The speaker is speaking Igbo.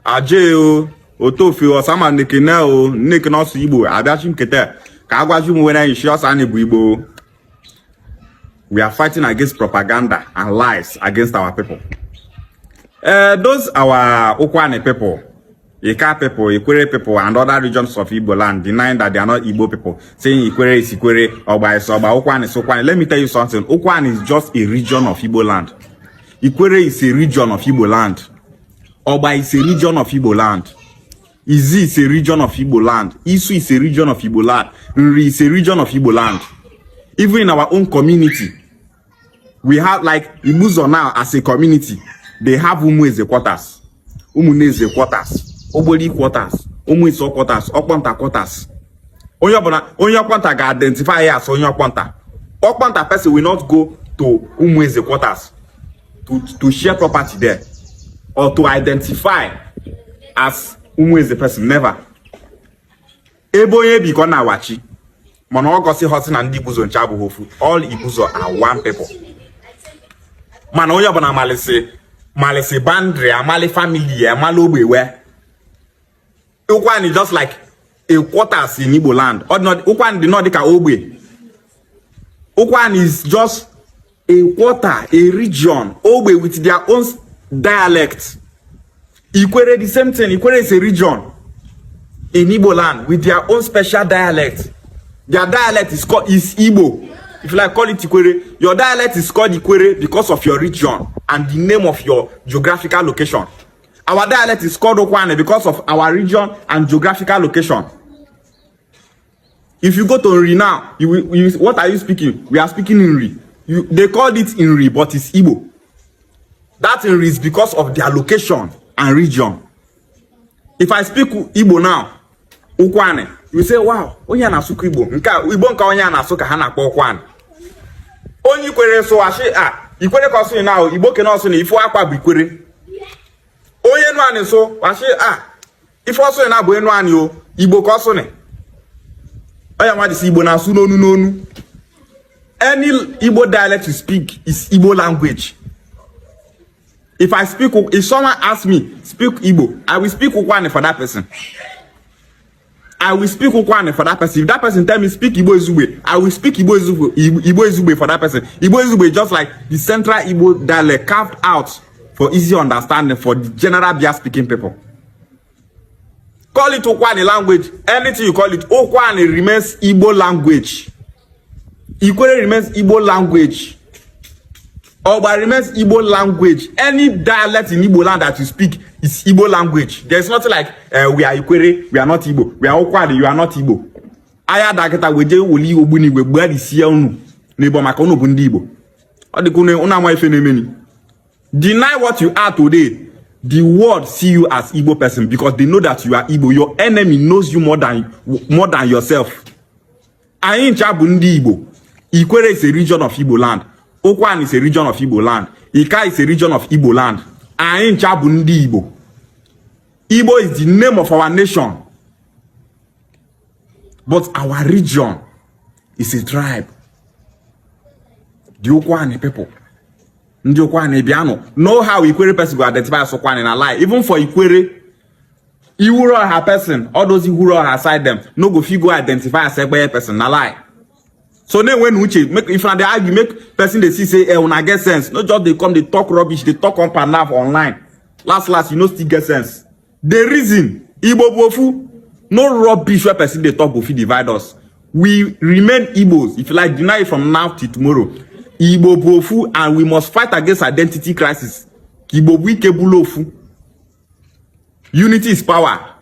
Ajeo, Otofi or sama Nikineo, Nikinos Igbo, Adachim Kete, Kagwajum when I shot Ani Igbo. We are fighting against propaganda and lies against our people. Those our Ukwuani people, Ika people, Ikwerre people, and other regions of Igbo land denying that they are not Igbo people, saying Ikwerre is Ikwerre, Oba is Oba, Ukwuani is Ukwuani. Let me tell you something. Ukwuani is just a region of Igbo land. Ikwerre is a region of Igbo land. Oba is a region of Igbo land. Izi is a region of Igbo land. Isu is a region of Igbo land. Nri is a region of Igbo land. Even in our own community, we have like Ibuzo now as a community. They have Umueze quarters, Umuneze quarters, Oboli quarters, Umuiso quarters, Okwanta quarters. Onyokwanta can identify as Onyokwanta. Okwanta person will not go to Umueze quarters to share property there or to identify as Umueze person. Never. Eboye bikona wachi. Monogosi hosin and Ibuzo nchabu hofu. All Ibuzo are one people. Man, Oyabona Malese boundary, Mali family, Mali Ogbewe. Ukwuani just like a quarters in Igbo land. Or not, Ukwuani did not like Ogbe. Ukwuani is just a quarter, a region, Ogbe with their own dialect. Ikwerre the same thing. Ikwerre is a region in Igbo land with their own special dialect. Their dialect is called Igbo. If you like call it Ikwerre, your dialect is called Ikwerre because of your region and the name of your geographical location. Our dialect is called Ukwuani because of our region and geographical location. If you go to Nri now, what are you speaking? We are speaking Nri. They called it Nri, but it's Igbo. That Nri is because of their location and region. If I speak Igbo now, Ukwuani, you say, wow, Onya na suku Igbo. Igbo nka Onya na suka hana kwa Ukwuani. Onye Ikwerre so ashe Ikwerre ka so na Igbo ke na so na ifo akwa bu Ikwerre. Onye Enuani so ashe ifo so na bu Enuani o Igbo ka so ne. Oya ma dis Igbo na su n'onu n'onu. Any Igbo dialect you speak is Igbo language. If someone asks me speak Igbo, I will speak Ukwuani for that person. I will speak Ukwuani for that person. If that person tell me speak Igbo Ezugbe, I will speak Igbo Ezugbe for that person. Igbo Ezugbe is just like the central Igbo dialect carved out for easy understanding for the general Bia speaking people. Call it Ukwuani language. Anything you call it, Ukwuani remains Igbo language. Ikwerre remains Igbo language. Oba remains Igbo language. Any dialect in Igbo land that you speak is Igbo language. There's nothing like we are Ikwerre, we are not Igbo. We are Ukwuani, you are not Igbo. Aya daketa weje woli ogbuni we gba di sia unu. Nebo maka unu bu ndi Igbo. Odikune una mo ife nemeni. Deny what you are today. The world see you as Igbo person because they know that you are Igbo. Your enemy knows you more than yourself. Ayin chabu ndi Igbo. Ikwerre is a region of Igbo land. Ukwuani is a region of Igbo land. Ika is a region of Igbo land. Ayin chabu ndi Igbo. Igbo is the name of our nation. But our region is a tribe. The Ukwuani people. Ndi Ukwuani biano. Know how Ikwerre person will identify as Ukwuani in a lie. Even for Ikwerre, Iwuro her person, all those Iwuro her side them, no go figure identify as Ekpeye person in a lie. So then when Uche make if they argue, make person they see say when I get sense, not just they come, they talk rubbish, they talk on panav online. Last, you know still get sense. The reason Igbo bofu, no rubbish where person they talk bofu divide us. We remain Igbos. If you like, deny it from now till tomorrow. Igbo bofu, and we must fight against identity crisis. Igbo wikebulofu. Unity is power.